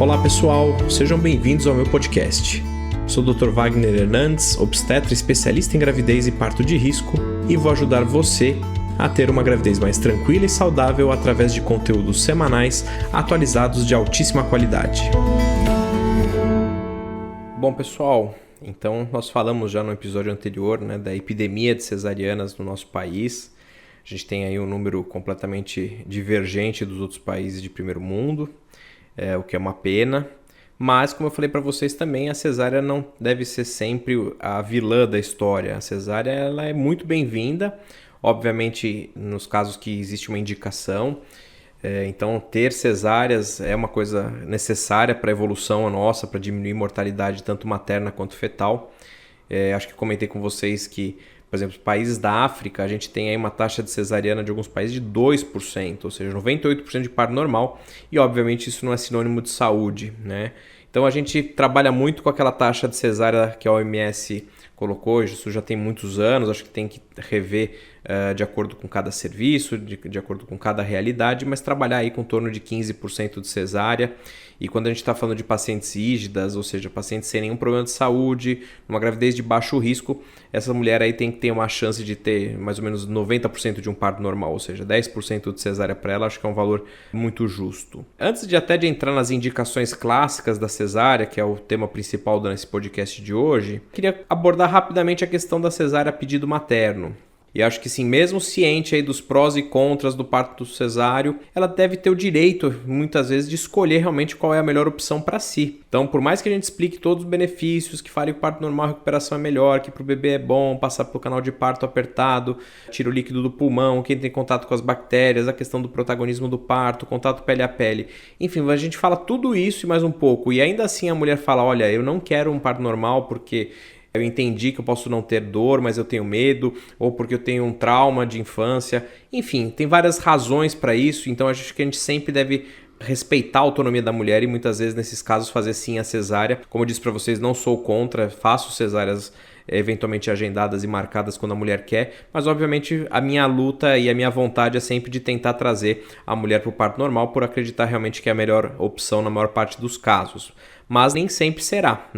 Olá pessoal, sejam bem-vindos ao meu podcast. Sou o Dr. Wagner Hernandes, obstetra especialista em gravidez e parto de risco e vou ajudar você a ter uma gravidez mais tranquila e saudável através de conteúdos semanais atualizados de altíssima qualidade. Bom pessoal, então nós falamos já no episódio anterior, da epidemia de cesarianas no nosso país. A gente tem aí um número completamente divergente dos outros países de primeiro mundo, o que é uma pena. Mas, como eu falei para vocês também, a cesárea não deve ser sempre a vilã da história. A cesárea ela é muito bem-vinda, obviamente nos casos que existe uma indicação. Então, ter cesáreas é uma coisa necessária para a evolução nossa, para diminuir mortalidade tanto materna quanto fetal. Acho que comentei com vocês que, por exemplo, países da África, a gente tem aí uma taxa de cesariana de alguns países de 2%, ou seja, 98% de parto normal, e obviamente isso não é sinônimo de saúde, Então a gente trabalha muito com aquela taxa de cesárea que a OMS colocou, isso já tem muitos anos, acho que tem que rever de acordo com cada serviço, de acordo com cada realidade, mas trabalhar aí com torno de 15% de cesárea. E quando a gente está falando de pacientes rígidas, ou seja, pacientes sem nenhum problema de saúde, uma gravidez de baixo risco, essa mulher aí tem que ter uma chance de ter mais ou menos 90% de um parto normal, ou seja, 10% de cesárea para ela, acho que é um valor muito justo. Antes de entrar nas indicações clássicas da cesárea, que é o tema principal desse podcast de hoje, queria abordar rapidamente a questão da cesárea a pedido materno. E acho que sim, mesmo ciente aí dos prós e contras do parto cesáreo, ela deve ter o direito, muitas vezes, de escolher realmente qual é a melhor opção para si. Então, por mais que a gente explique todos os benefícios, que fale que o parto normal, a recuperação é melhor, que para o bebê é bom passar pelo canal de parto apertado, tira o líquido do pulmão, quem tem contato com as bactérias, a questão do protagonismo do parto, contato pele a pele. Enfim, a gente fala tudo isso e mais um pouco. E ainda assim a mulher fala, olha, eu não quero um parto normal porque eu entendi que eu posso não ter dor, mas eu tenho medo, ou porque eu tenho um trauma de infância. Enfim, tem várias razões para isso, então acho que a gente sempre deve respeitar a autonomia da mulher e muitas vezes nesses casos fazer sim a cesárea. Como eu disse para vocês, não sou contra, faço cesáreas eventualmente agendadas e marcadas quando a mulher quer, mas obviamente a minha luta e a minha vontade é sempre de tentar trazer a mulher para o parto normal por acreditar realmente que é a melhor opção na maior parte dos casos. Mas nem sempre será,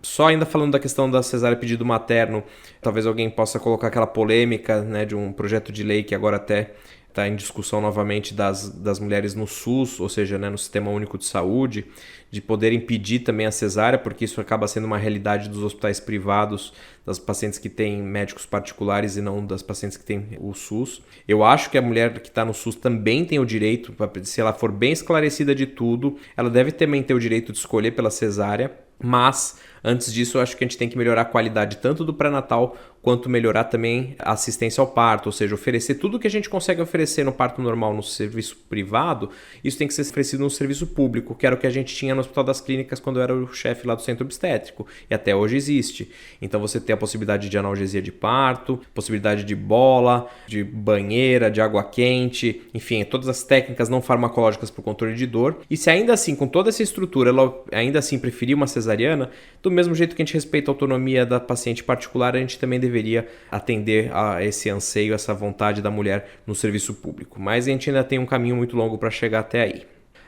Só ainda falando da questão da cesárea pedido materno, talvez alguém possa colocar aquela polêmica de um projeto de lei que agora até está em discussão novamente das mulheres no SUS, ou seja, no Sistema Único de Saúde, de poder impedir também a cesárea, porque isso acaba sendo uma realidade dos hospitais privados, das pacientes que têm médicos particulares e não das pacientes que têm o SUS. Eu acho que a mulher que está no SUS também tem o direito, se ela for bem esclarecida de tudo, ela deve também ter o direito de escolher pela cesárea, mas antes disso eu acho que a gente tem que melhorar a qualidade tanto do pré-natal quanto melhorar também a assistência ao parto, ou seja, oferecer tudo que a gente consegue oferecer no parto normal no serviço privado, isso tem que ser oferecido no serviço público, que era o que a gente tinha no Hospital das Clínicas quando eu era o chefe lá do centro obstétrico, e até hoje existe. Então você tem a possibilidade de analgesia de parto, possibilidade de bola, de banheira, de água quente, enfim, todas as técnicas não farmacológicas para o controle de dor. E se ainda assim, com toda essa estrutura, ela ainda assim preferir uma cesariana, do mesmo jeito que a gente respeita a autonomia da paciente particular, a gente também deveria atender a esse anseio, essa vontade da mulher no serviço público. Mas a gente ainda tem um caminho muito longo para chegar até aí.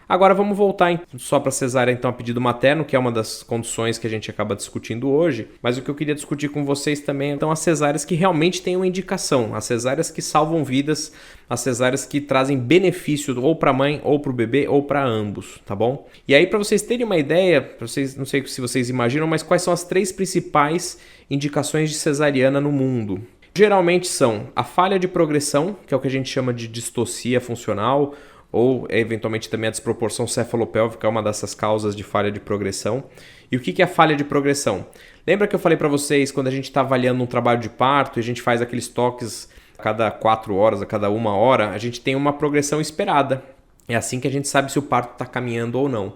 Agora vamos voltar só para a cesárea então a pedido materno, que é uma das condições que a gente acaba discutindo hoje, mas o que eu queria discutir com vocês também então as cesáreas que realmente têm uma indicação, as cesáreas que salvam vidas, as cesáreas que trazem benefício ou para a mãe, ou para o bebê, ou para ambos, tá bom? E aí para vocês terem uma ideia, não sei se vocês imaginam, mas quais são as 3 principais indicações de cesariana no mundo? Geralmente são a falha de progressão, que é o que a gente chama de distocia funcional, ou eventualmente também a desproporção cefalopélvica é uma dessas causas de falha de progressão. E o que é a falha de progressão? Lembra que eu falei para vocês quando a gente está avaliando um trabalho de parto e a gente faz aqueles toques a cada 4 horas, a cada 1 hora, a gente tem uma progressão esperada. É assim que a gente sabe se o parto está caminhando ou não.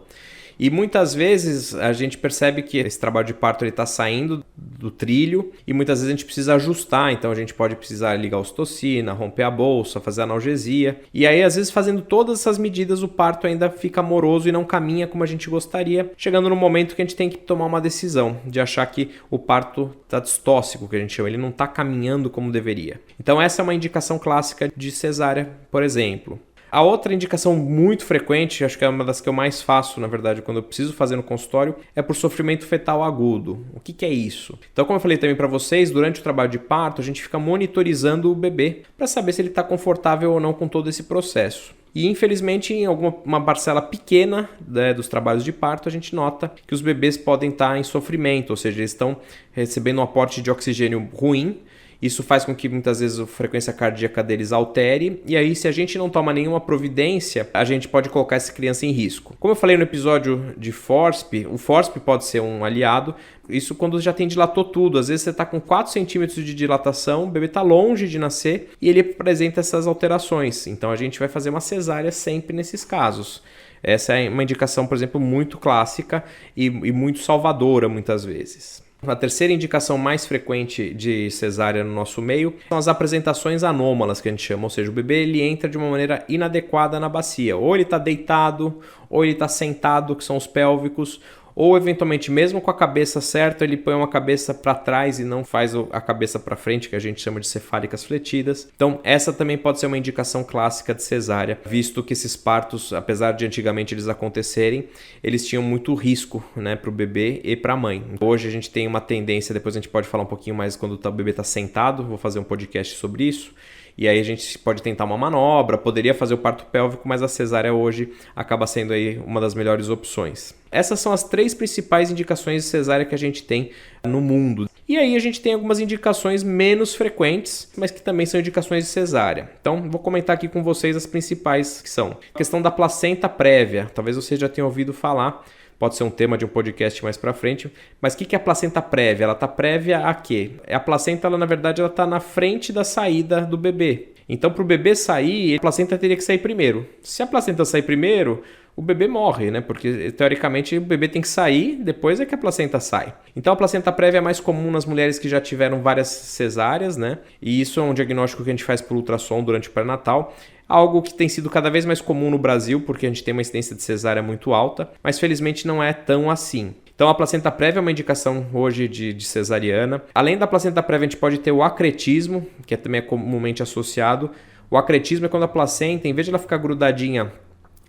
E muitas vezes a gente percebe que esse trabalho de parto está saindo do trilho e muitas vezes a gente precisa ajustar, então a gente pode precisar ligar a ocitocina, romper a bolsa, fazer analgesia. E aí às vezes fazendo todas essas medidas o parto ainda fica moroso e não caminha como a gente gostaria, chegando no momento que a gente tem que tomar uma decisão de achar que o parto está distóxico, que a gente chama, ele não está caminhando como deveria. Então essa é uma indicação clássica de cesárea, por exemplo. A outra indicação muito frequente, acho que é uma das que eu mais faço, na verdade, quando eu preciso fazer no consultório, é por sofrimento fetal agudo. O que é isso? Então, como eu falei também para vocês, durante o trabalho de parto, a gente fica monitorizando o bebê para saber se ele está confortável ou não com todo esse processo. E infelizmente, em uma parcela pequena, né, dos trabalhos de parto, a gente nota que os bebês podem estar em sofrimento, ou seja, eles estão recebendo um aporte de oxigênio ruim. Isso faz com que muitas vezes a frequência cardíaca deles altere, e aí se a gente não toma nenhuma providência, a gente pode colocar essa criança em risco. Como eu falei no episódio de FORSP, o FORSP pode ser um aliado, isso quando já tem dilatou tudo. Às vezes você está com 4 centímetros de dilatação, o bebê está longe de nascer e ele apresenta essas alterações. Então a gente vai fazer uma cesárea sempre nesses casos. Essa é uma indicação, por exemplo, muito clássica e muito salvadora muitas vezes. A terceira indicação mais frequente de cesárea no nosso meio são as apresentações anômalas, que a gente chama, ou seja, o bebê ele entra de uma maneira inadequada na bacia, ou ele está deitado, ou ele está sentado, que são os pélvicos, ou eventualmente mesmo com a cabeça certa, ele põe uma cabeça para trás e não faz a cabeça para frente, que a gente chama de cefálicas fletidas. Então essa também pode ser uma indicação clássica de cesárea, visto que esses partos, apesar de antigamente eles acontecerem, eles tinham muito risco, né, para o bebê e para a mãe. Hoje a gente tem uma tendência, depois a gente pode falar um pouquinho mais quando o bebê está sentado, vou fazer um podcast sobre isso. E aí a gente pode tentar uma manobra, poderia fazer o parto pélvico, mas a cesárea hoje acaba sendo aí uma das melhores opções. Essas são as 3 principais indicações de cesárea que a gente tem no mundo. E aí a gente tem algumas indicações menos frequentes, mas que também são indicações de cesárea. Então vou comentar aqui com vocês as principais, que são a questão da placenta prévia. Talvez vocês já tenham ouvido falar. Pode ser um tema de um podcast mais para frente. Mas o que é a placenta prévia? Ela está prévia a quê? A placenta, ela, na verdade, ela está na frente da saída do bebê. Então, para o bebê sair, a placenta teria que sair primeiro. Se a placenta sair primeiro, o bebê morre, né? Porque, teoricamente, o bebê tem que sair, depois é que a placenta sai. Então, a placenta prévia é mais comum nas mulheres que já tiveram várias cesáreas, né? E isso é um diagnóstico que a gente faz por ultrassom durante o pré-natal. Algo que tem sido cada vez mais comum no Brasil, porque a gente tem uma incidência de cesárea muito alta, mas felizmente não é tão assim. Então a placenta prévia é uma indicação hoje de cesariana. Além da placenta prévia, a gente pode ter o acretismo, que também é comumente associado. O acretismo é quando a placenta, em vez de ela ficar grudadinha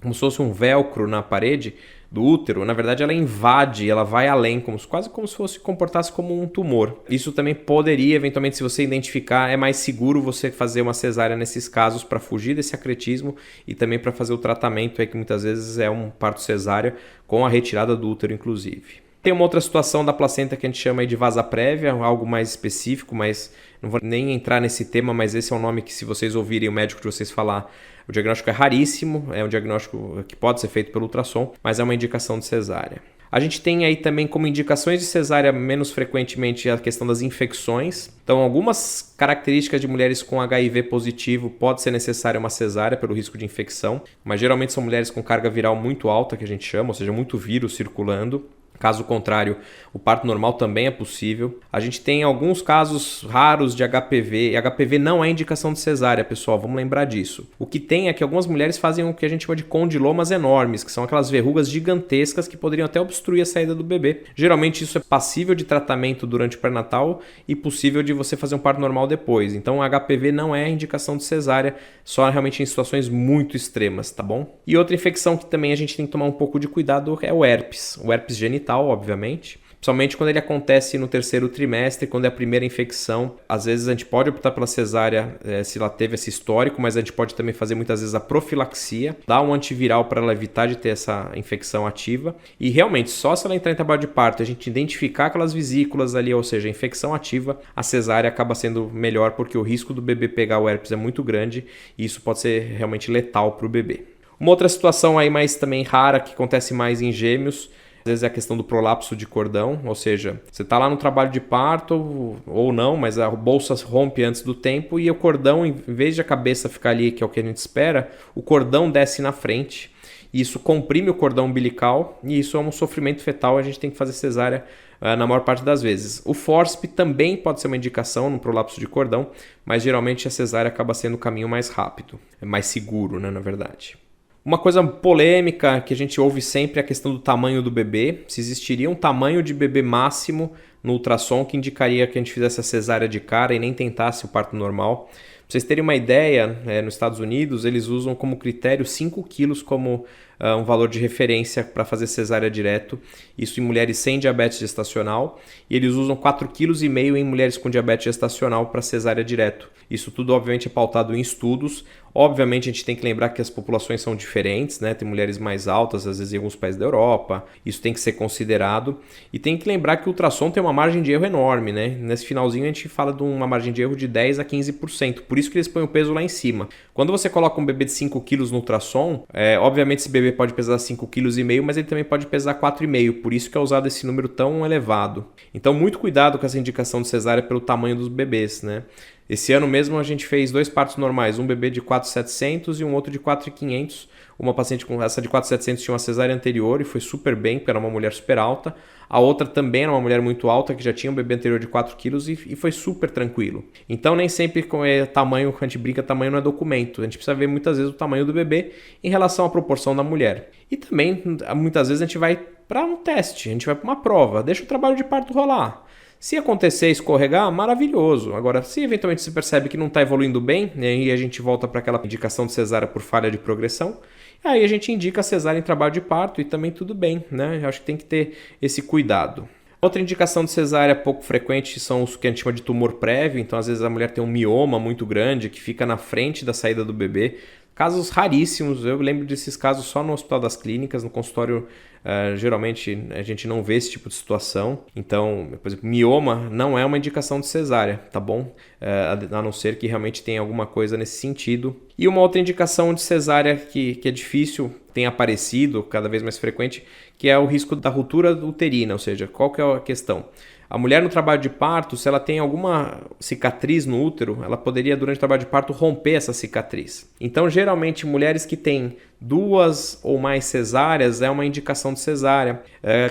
como se fosse um velcro na parede do útero, na verdade ela invade, ela vai além, quase como se fosse comportasse como um tumor. Isso também poderia, eventualmente, se você identificar, é mais seguro você fazer uma cesárea nesses casos para fugir desse acretismo e também para fazer o tratamento, que muitas vezes é um parto cesárea com a retirada do útero, inclusive. Tem uma outra situação da placenta que a gente chama de vasa prévia, algo mais específico, mas não vou nem entrar nesse tema, mas esse é um nome que, se vocês ouvirem o médico de vocês falar, o diagnóstico é raríssimo, é um diagnóstico que pode ser feito pelo ultrassom, mas é uma indicação de cesárea. A gente tem aí também como indicações de cesárea menos frequentemente a questão das infecções. Então, algumas características de mulheres com HIV positivo pode ser necessária uma cesárea pelo risco de infecção, mas geralmente são mulheres com carga viral muito alta, que a gente chama, ou seja, muito vírus circulando. Caso contrário, o parto normal também é possível. A gente tem alguns casos raros de HPV. E HPV não é indicação de cesárea, pessoal, vamos lembrar disso. O que tem é que algumas mulheres fazem o que a gente chama de condilomas enormes, que são aquelas verrugas gigantescas que poderiam até obstruir a saída do bebê. Geralmente isso é passível de tratamento durante o pré-natal e possível de você fazer um parto normal depois. Então HPV não é indicação de cesárea, só realmente em situações muito extremas, tá bom? E outra infecção que também a gente tem que tomar um pouco de cuidado é o herpes genital, obviamente, principalmente quando ele acontece no 3º trimestre, quando é a primeira infecção. Às vezes a gente pode optar pela cesárea se ela teve esse histórico, mas a gente pode também fazer muitas vezes a profilaxia, dar um antiviral para ela evitar de ter essa infecção ativa. E realmente, só se ela entrar em trabalho de parto, a gente identificar aquelas vesículas ali, ou seja, a infecção ativa, a cesárea acaba sendo melhor, porque o risco do bebê pegar o herpes é muito grande e isso pode ser realmente letal para o bebê. Uma outra situação aí mais também rara, que acontece mais em gêmeos, às vezes é a questão do prolapso de cordão, ou seja, você está lá no trabalho de parto ou não, mas a bolsa rompe antes do tempo e o cordão, em vez de a cabeça ficar ali, que é o que a gente espera, o cordão desce na frente. Isso comprime o cordão umbilical e isso é um sofrimento fetal, a gente tem que fazer cesárea na maior parte das vezes. O FORSP também pode ser uma indicação no prolapso de cordão, mas geralmente a cesárea acaba sendo o caminho mais rápido, é mais seguro, né, na verdade. Uma coisa polêmica que a gente ouve sempre é a questão do tamanho do bebê. Se existiria um tamanho de bebê máximo no ultrassom que indicaria que a gente fizesse a cesárea de cara e nem tentasse o parto normal. vocês terem uma ideia, nos Estados Unidos eles usam como critério 5 quilos como um valor de referência para fazer cesárea direto, isso em mulheres sem diabetes gestacional, e eles usam 4,5 kg em mulheres com diabetes gestacional para cesárea direto. Isso tudo obviamente é pautado em estudos. Obviamente a gente tem que lembrar que as populações são diferentes, né? Tem mulheres mais altas, às vezes em alguns países da Europa, isso tem que ser considerado. E tem que lembrar que o ultrassom tem uma margem de erro enorme, né? Nesse finalzinho a gente fala de uma margem de erro de 10 a 15%, por isso que eles põem o peso lá em cima. Quando você coloca um bebê de 5 kg no ultrassom, obviamente esse bebê pode pesar 5,5 kg, mas ele também pode pesar 4,5, por isso que é usado esse número tão elevado. Então muito cuidado com essa indicação de cesárea pelo tamanho dos bebês, né? Esse ano mesmo a gente fez 2 partos normais, um bebê de 4,700 e um outro de 4,500. Uma paciente com essa de 4,700 tinha uma cesárea anterior e foi super bem, porque era uma mulher super alta. A outra também era uma mulher muito alta, que já tinha um bebê anterior de 4 quilos e foi super tranquilo. Então nem sempre com tamanho, quando a gente brinca, tamanho não é documento. A gente precisa ver muitas vezes o tamanho do bebê em relação à proporção da mulher. E também, muitas vezes a gente vai para um teste, a gente vai para uma prova, deixa o trabalho de parto rolar. Se acontecer escorregar, maravilhoso. Agora, se eventualmente se percebe que não está evoluindo bem, né, e a gente volta para aquela indicação de cesárea por falha de progressão, aí a gente indica a cesárea em trabalho de parto e também tudo bem, né? Eu acho que tem que ter esse cuidado. Outra indicação de cesárea pouco frequente são os que a gente chama de tumor prévio. Então, às vezes a mulher tem um mioma muito grande que fica na frente da saída do bebê. Casos raríssimos, eu lembro desses casos só no Hospital das Clínicas, no consultório geralmente a gente não vê esse tipo de situação. Então, por exemplo, mioma não é uma indicação de cesárea, tá bom? A não ser que realmente tenha alguma coisa nesse sentido. E uma outra indicação de cesárea que é difícil, tem aparecido cada vez mais frequente, que é o risco da ruptura uterina, ou seja, qual que é a questão? A mulher no trabalho de parto, se ela tem alguma cicatriz no útero, ela poderia durante o trabalho de parto romper essa cicatriz. Então, geralmente, mulheres que têm 2 ou mais cesáreas é uma indicação de cesárea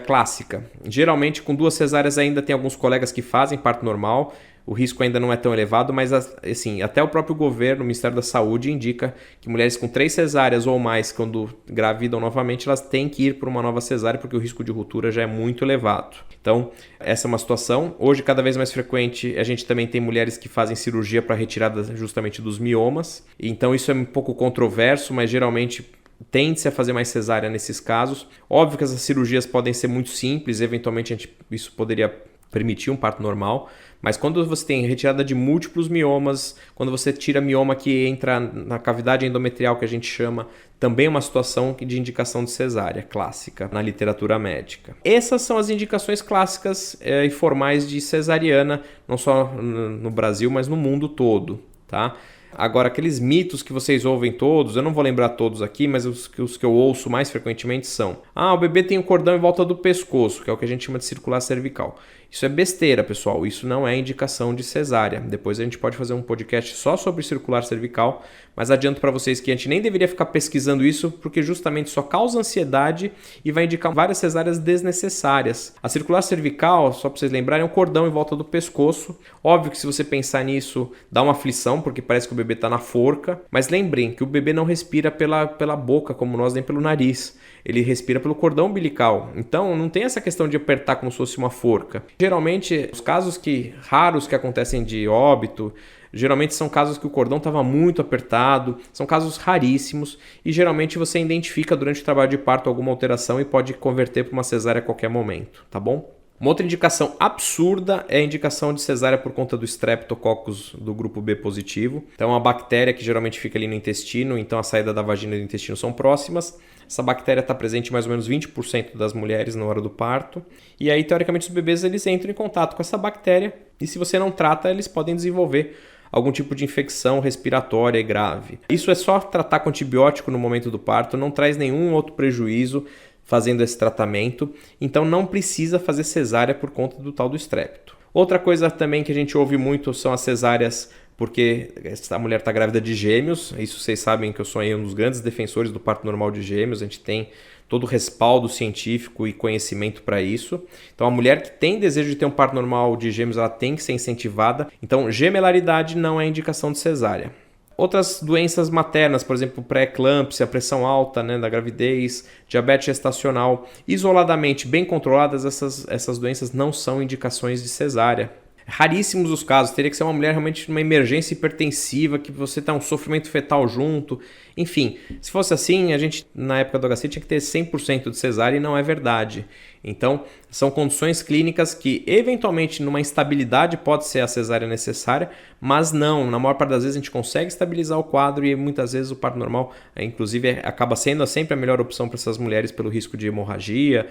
clássica. Geralmente, com 2 cesáreas ainda tem alguns colegas que fazem parto normal. O risco ainda não é tão elevado, mas assim, até o próprio governo, o Ministério da Saúde, indica que mulheres com 3 cesáreas ou mais, quando gravidam novamente, elas têm que ir por uma nova cesárea, porque o risco de ruptura já é muito elevado. Então, essa é uma situação. Hoje, cada vez mais frequente, a gente também tem mulheres que fazem cirurgia para retirada justamente dos miomas. Então, isso é um pouco controverso, mas geralmente tende-se a fazer mais cesárea nesses casos. Óbvio que essas cirurgias podem ser muito simples, eventualmente isso poderia permitir um parto normal, mas quando você tem retirada de múltiplos miomas, quando você tira mioma que entra na cavidade endometrial, que a gente chama, também é uma situação de indicação de cesárea clássica na literatura médica. Essas são as indicações clássicas e formais de cesariana, não só no Brasil, mas no mundo todo, tá? Agora, aqueles mitos que vocês ouvem todos, eu não vou lembrar todos aqui, mas os que eu ouço mais frequentemente são: o bebê tem um cordão em volta do pescoço, que é o que a gente chama de circular cervical. Isso é besteira, pessoal. Isso não é indicação de cesárea. Depois a gente pode fazer um podcast só sobre circular cervical, mas adianto para vocês que a gente nem deveria ficar pesquisando isso, porque justamente só causa ansiedade e vai indicar várias cesáreas desnecessárias. A circular cervical, só para vocês lembrarem, é um cordão em volta do pescoço. Óbvio que se você pensar nisso, dá uma aflição, porque parece que o bebê está na forca, mas lembrem que o bebê não respira pela boca, como nós, nem pelo nariz. Ele respira pelo cordão umbilical. Então, não tem essa questão de apertar como se fosse uma forca. Geralmente, os casos raros que acontecem de óbito, geralmente são casos que o cordão estava muito apertado, são casos raríssimos e geralmente você identifica durante o trabalho de parto alguma alteração e pode converter para uma cesárea a qualquer momento, tá bom? Uma outra indicação absurda é a indicação de cesárea por conta do Streptococcus do grupo B positivo. Então, é uma bactéria que geralmente fica ali no intestino, então a saída da vagina e do intestino são próximas. Essa bactéria está presente em mais ou menos 20% das mulheres na hora do parto. E aí, teoricamente, os bebês eles entram em contato com essa bactéria e se você não trata, eles podem desenvolver algum tipo de infecção respiratória grave. Isso é só tratar com antibiótico no momento do parto, não traz nenhum outro prejuízo fazendo esse tratamento, então não precisa fazer cesárea por conta do tal do estrepto. Outra coisa também que a gente ouve muito são as cesáreas porque a mulher está grávida de gêmeos. Isso vocês sabem que eu sou um dos grandes defensores do parto normal de gêmeos, a gente tem todo o respaldo científico e conhecimento para isso. Então a mulher que tem desejo de ter um parto normal de gêmeos, ela tem que ser incentivada. Então gemelaridade não é indicação de cesárea. Outras doenças maternas, por exemplo, pré-eclâmpsia, pressão alta, né, da gravidez, diabetes gestacional, isoladamente bem controladas, essas doenças não são indicações de cesárea. Raríssimos os casos, teria que ser uma mulher realmente numa emergência hipertensiva, que você tá um sofrimento fetal junto. Enfim, se fosse assim, a gente na época do HC tinha que ter 100% de cesárea e não é verdade. Então, são condições clínicas que eventualmente numa instabilidade pode ser a cesárea necessária, mas não, na maior parte das vezes a gente consegue estabilizar o quadro e muitas vezes o parto normal, inclusive, acaba sendo sempre a melhor opção para essas mulheres pelo risco de hemorragia,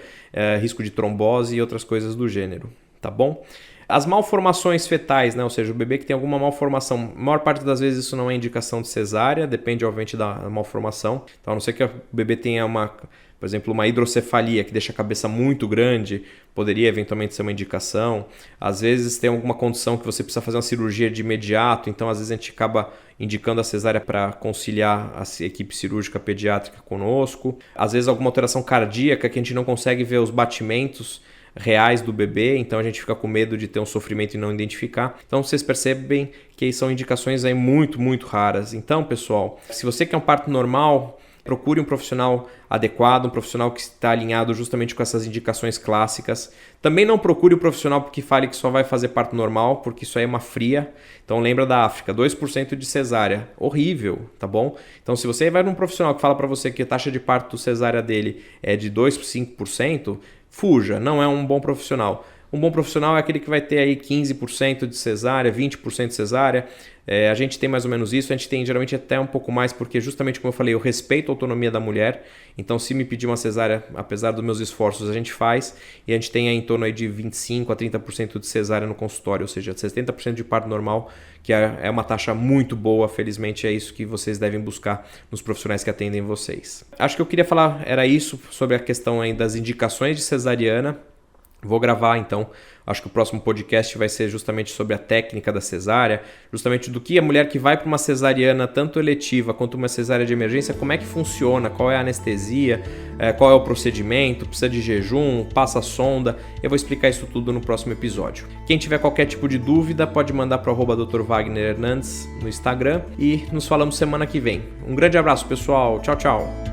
risco de trombose e outras coisas do gênero, tá bom? As malformações fetais, né? Ou seja, o bebê que tem alguma malformação, a maior parte das vezes isso não é indicação de cesárea, depende obviamente da malformação. Então, a não ser que o bebê tenha por exemplo, uma hidrocefalia que deixa a cabeça muito grande, poderia eventualmente ser uma indicação. Às vezes tem alguma condição que você precisa fazer uma cirurgia de imediato, então às vezes a gente acaba indicando a cesárea para conciliar a equipe cirúrgica pediátrica conosco. Às vezes alguma alteração cardíaca que a gente não consegue ver os batimentos reais do bebê, então a gente fica com medo de ter um sofrimento e não identificar. Então vocês percebem que são indicações aí muito, muito raras. Então, pessoal, se você quer um parto normal, procure um profissional adequado, um profissional que está alinhado justamente com essas indicações clássicas. Também não procure o profissional que fale que só vai fazer parto normal, porque isso aí é uma fria. Então lembra da África, 2% de cesárea. Horrível, tá bom? Então se você vai num profissional que fala para você que a taxa de parto cesárea dele é de 2 a 5%, fuja, não é um bom profissional. Um bom profissional é aquele que vai ter aí 15% de cesárea, 20% de cesárea. A gente tem mais ou menos isso, a gente tem geralmente até um pouco mais, porque justamente como eu falei, eu respeito a autonomia da mulher. Então se me pedir uma cesárea, apesar dos meus esforços, a gente faz. E a gente tem aí em torno aí de 25% a 30% de cesárea no consultório, ou seja, 70% de parto normal, que é uma taxa muito boa. Felizmente é isso que vocês devem buscar nos profissionais que atendem vocês. Acho que eu queria falar, era isso, sobre a questão aí das indicações de cesariana. Vou gravar então, acho que o próximo podcast vai ser justamente sobre a técnica da cesárea, justamente do que a mulher que vai para uma cesariana, tanto eletiva quanto uma cesárea de emergência, como é que funciona, qual é a anestesia, qual é o procedimento, precisa de jejum, passa sonda. Eu vou explicar isso tudo no próximo episódio. Quem tiver qualquer tipo de dúvida pode mandar para o @Dr. Wagner Hernandes no Instagram e nos falamos semana que vem. Um grande abraço, pessoal. Tchau, tchau.